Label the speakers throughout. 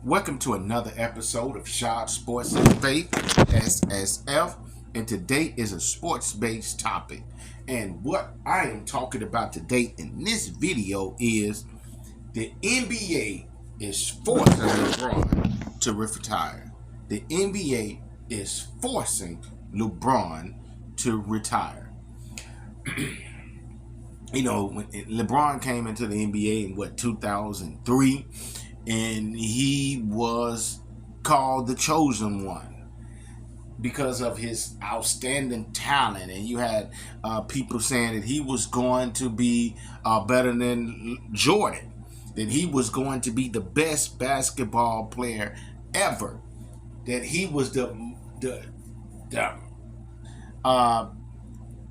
Speaker 1: Welcome to another episode of Shot Sports and Faith, SSF, and today is a sports-based topic. And what I am talking about today in this video is the NBA is forcing LeBron to retire. The NBA is forcing LeBron to retire. You know, when LeBron came into the NBA in 2003, and he was called the chosen one because of his outstanding talent. And you had people saying that he was going to be better than Jordan, that he was going to be the best basketball player ever, that he was the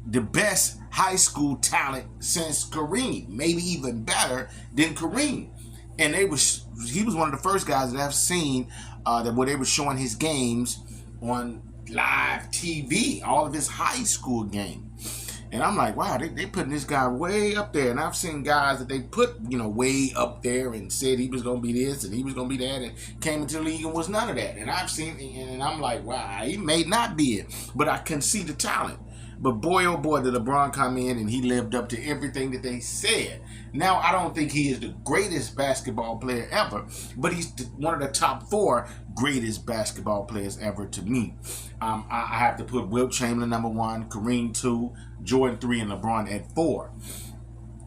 Speaker 1: best high school talent since Kareem, maybe even better than Kareem. And he was one of the first guys that I've seen that where they were showing his games on live TV, all of his high school games. And I'm like, wow, they putting this guy way up there. And I've seen guys that they put, way up there and said he was going to be this and he was going to be that, and came into the league and was none of that. And I've seen, and I'm like, wow, he may not be it, but I can see the talent. But boy, oh boy, did LeBron come in and he lived up to everything that they said. Now, I don't think he is the greatest basketball player ever, but he's one of the top 4 greatest basketball players ever to me. I have to put Wilt Chamberlain number 1, Kareem 2, Jordan 3, and LeBron at 4.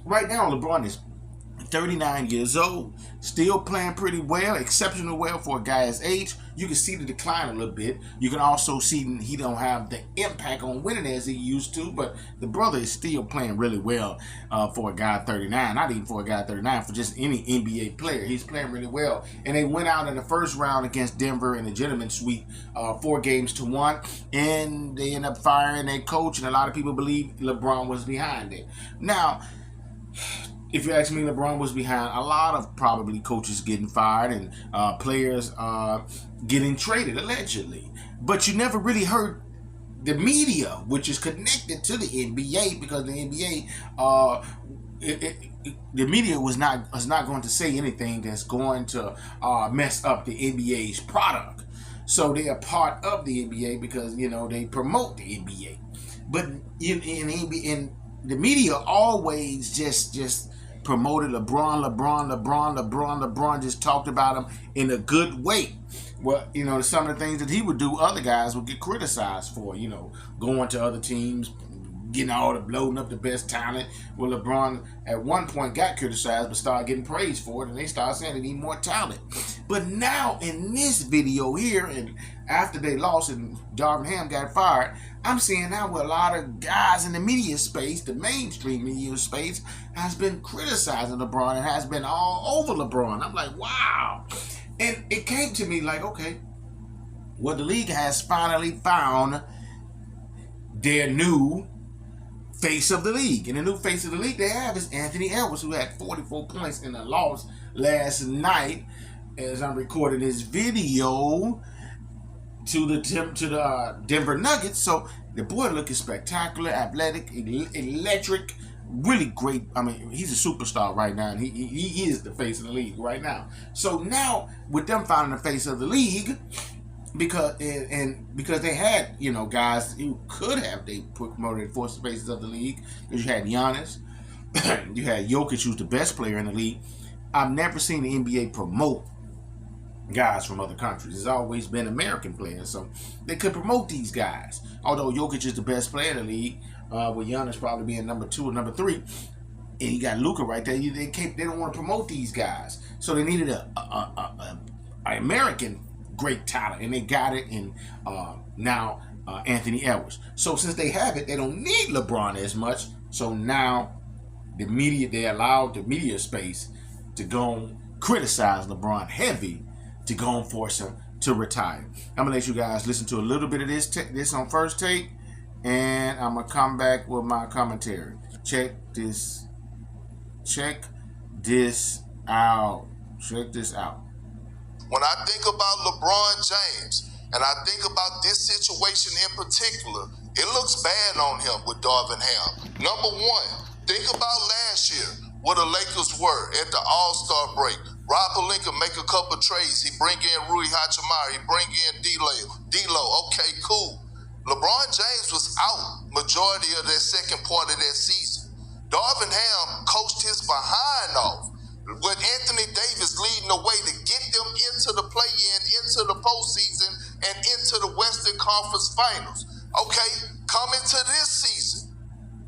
Speaker 1: Right now, LeBron is 39 years old, still playing pretty well, exceptional well for a guy his age. You can see the decline a little bit. You can also see he don't have the impact on winning as he used to, but the brother is still playing really well for a guy 39. Not even for a guy 39, for just any NBA player. He's playing really well. And they went out in the first round against Denver in a gentleman's sweep, 4-1, and they end up firing their coach, and a lot of people believe LeBron was behind it. Now, if you ask me, LeBron was behind a lot of probably coaches getting fired and players getting traded, allegedly. But you never really heard the media, which is connected to the NBA, because the NBA, the media was not going to say anything that's going to mess up the NBA's product. So they are part of the NBA because, they promote the NBA. But in the media always just promoted LeBron, just talked about him in a good way. Well, some of the things that he would do, other guys would get criticized for, going to other teams, getting all the loading up the best talent. Well, LeBron at one point got criticized, but started getting praised for it, and they started saying they need more talent. But now in this video here, and after they lost and Darvin Ham got fired, I'm seeing now where a lot of guys in the media space, the mainstream media space, has been criticizing LeBron and has been all over LeBron. I'm like, wow. And it came to me like, okay, well, the league has finally found their new face of the league. And the new face of the league they have is Anthony Edwards, who had 44 points in a loss last night, as I'm recording this video, to the Denver Nuggets. So the boy looking spectacular, athletic, electric, really great. I mean, he's a superstar right now, and he is the face of the league right now. So now with them finding the face of the league, because they had guys who could have they promoted for faces of the league, because you had Giannis, you had Jokic, who's the best player in the league. I've never seen the NBA promote guys from other countries. It's always been American players, so they could promote these guys. Although Jokic is the best player in the league, with Giannis probably being number 2 or number 3, and you got Luka right there. They don't want to promote these guys, so they needed a American great talent, and they got it in now Anthony Edwards. So since they have it, they don't need LeBron as much. So now the media, they allowed the media space to go criticize LeBron heavy, to go and force him to retire. I'm gonna let you guys listen to a little bit of this on First Take, and I'm gonna come back with my commentary. Check this out.
Speaker 2: When I think about LeBron James, and I think about this situation in particular, it looks bad on him with Darvin Ham. Number one, think about last year, where the Lakers were at the All-Star break. Rob Pelinka make a couple trades. He bring in Rui Hachimura. He bring in D'Lo. Okay, cool. LeBron James was out majority of that second part of that season. Darvin Ham coached his behind off with Anthony Davis leading the way to get them into the play-in, into the postseason, and into the Western Conference Finals. Okay, coming to this season,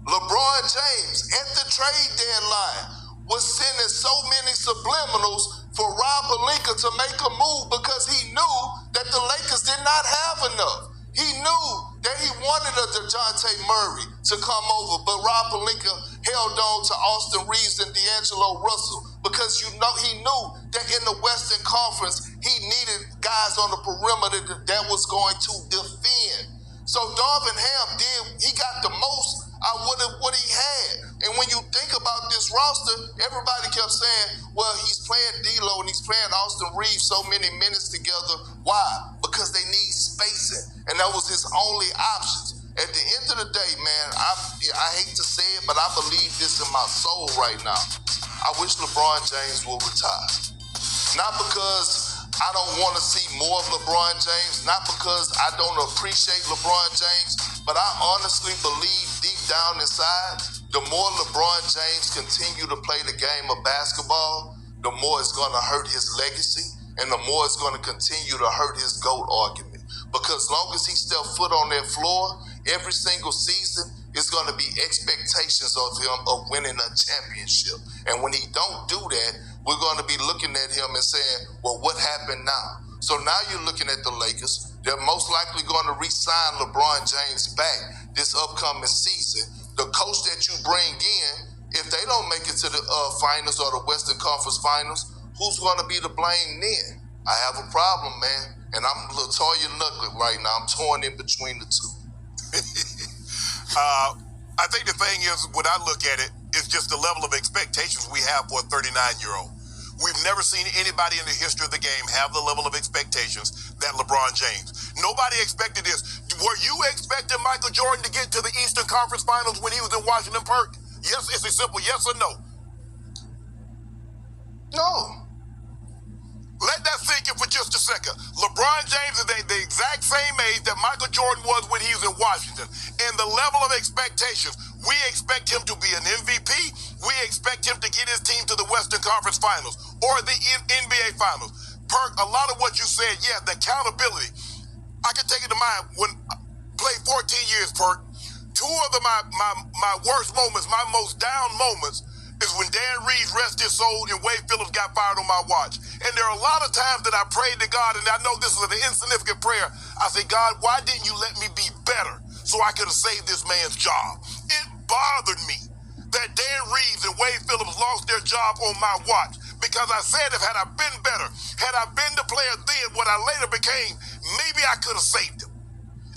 Speaker 2: LeBron James at the trade deadline was sending so many subliminals for Rob Pelinka to make a move because he knew that the Lakers did not have enough. He knew that he wanted a DeJounte Murray to come over, but Rob Pelinka held on to Austin Reeves and D'Angelo Russell because he knew that in the Western Conference, he needed guys on the perimeter that was going to defend. So Darvin Ham he got the most out of what he had. And when you think about this roster, everybody kept saying, well, he's playing D'Lo and he's playing Austin Reeves so many minutes together. Why? Because they need spacing. And that was his only options. At the end of the day, man, I hate to say it, but I believe this in my soul right now. I wish LeBron James will retire. Not because I don't want to see more of LeBron James, not because I don't appreciate LeBron James, but I honestly believe deep down inside, the more LeBron James continue to play the game of basketball, the more it's going to hurt his legacy, and the more it's going to continue to hurt his GOAT argument. Because long as he step foot on that floor, every single season, it's going to be expectations of him of winning a championship. And when he don't do that, we're going to be looking at him and saying, well, what happened now? So now you're looking at the Lakers. They're most likely going to re-sign LeBron James back this upcoming season. The coach that you bring in, if they don't make it to the finals or the Western Conference Finals, who's going to be to blame then? I have a problem, man. And I'm Latoya Knucklet right now. I'm torn in between the two.
Speaker 3: I think the thing is, when I look at it, it's just the level of expectations we have for a 39-year-old. We've never seen anybody in the history of the game have the level of expectations that LeBron James. Nobody expected this. Were you expecting Michael Jordan to get to the Eastern Conference Finals when he was in Washington Park? Yes, it's a simple yes or no.
Speaker 2: No.
Speaker 3: Let that sink in for just a second. LeBron James is the exact same age that Michael Jordan was when he was in Washington. And the level of expectations, we expect him to be an MVP. We expect him to get his team to the Western Conference Finals or the NBA Finals. Perk, a lot of what you said, yeah, the accountability. I can take it to mind. When I played 14 years, Perk, two of my worst moments, my most down moments, is when Dan Reeves rest his soul and Wade Phillips got fired on my watch. And there are a lot of times that I prayed to God, and I know this is an insignificant prayer. I say, God, why didn't you let me be better so I could have saved this man's job? It bothered me that Dan Reeves and Wade Phillips lost their job on my watch because I said if had I been better, had I been the player then, what I later became, maybe I could have saved him.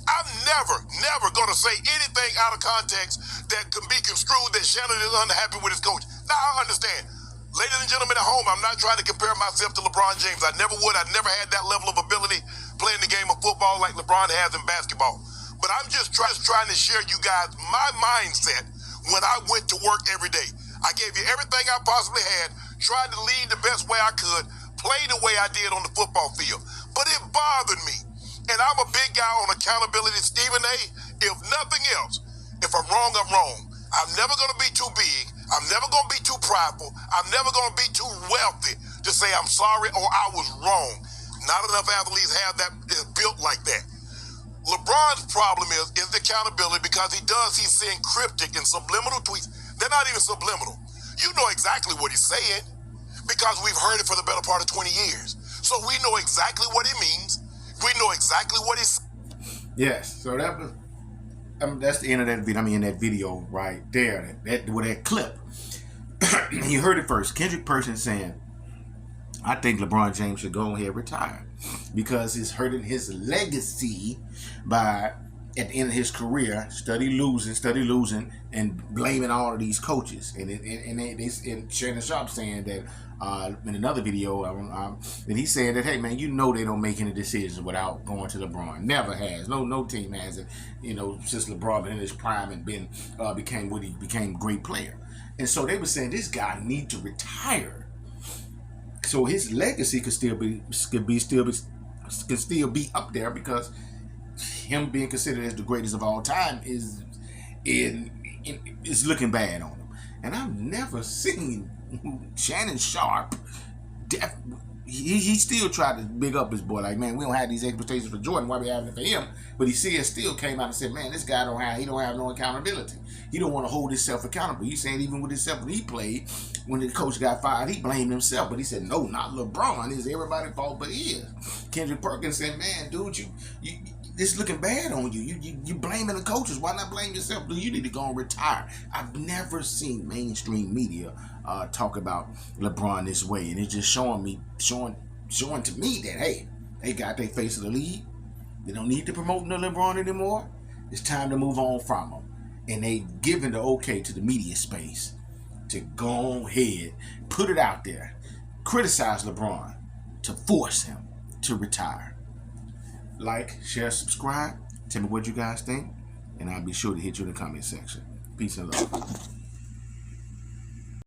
Speaker 3: I'm never going to say anything out of context that can be construed that Shannon is unhappy with his coach. Now, I understand. Ladies and gentlemen at home, I'm not trying to compare myself to LeBron James. I never would. I never had that level of ability playing the game of football like LeBron has in basketball. But I'm just trying to share you guys my mindset when I went to work every day. I gave you everything I possibly had, tried to lead the best way I could, play the way I did on the football field. But it bothered me. And I'm a big guy on accountability, Stephen A. If nothing else, if I'm wrong, I'm wrong. I'm never going to be too big. I'm never going to be too prideful. I'm never going to be too wealthy to say I'm sorry or I was wrong. Not enough athletes have that built like that. LeBron's problem is the accountability because he's saying cryptic and subliminal tweets. They're not even subliminal. You know exactly what he's saying because we've heard it for the better part of 20 years. So we know exactly what it means. We know exactly what he's.
Speaker 1: Yes, so that's the end of that video. I mean, that video right there, that clip. You heard it first. Kendrick Person saying, "I think LeBron James should go ahead and retire because it's hurting his legacy by at the end of his career study losing, and blaming all of these coaches." And Shannon Sharp saying that. In another video, and he's saying that, hey man, you know they don't make any decisions without going to LeBron. Never has. No team has it. You know, since LeBron been in his prime and became a great player. And so they were saying this guy need to retire. So his legacy could still be up there because him being considered as the greatest of all time is looking bad on him. And I've never seen Shannon Sharp. He still tried to big up his boy. Like, man, we don't have these expectations for Jordan. Why we having it for him? But he still came out and said, man, this guy don't have no accountability. He don't want to hold himself accountable. He's saying even with himself when he played, when the coach got fired, he blamed himself. But he said, no, not LeBron. It's everybody's fault, but he is. Kendrick Perkins said, man, dude, it's looking bad on you. You blaming the coaches. Why not blame yourself? Dude, you need to go and retire. I've never seen mainstream media talk about LeBron this way, and it's just showing to me that, hey, they got their face of the league. They don't need to promote the LeBron anymore. It's time to move on from him. And they giving the okay to the media space to go ahead, put it out there, criticize LeBron to force him to retire. Like, share, subscribe. Tell me what you guys think, and I'll be sure to hit you in the comment section. Peace and love.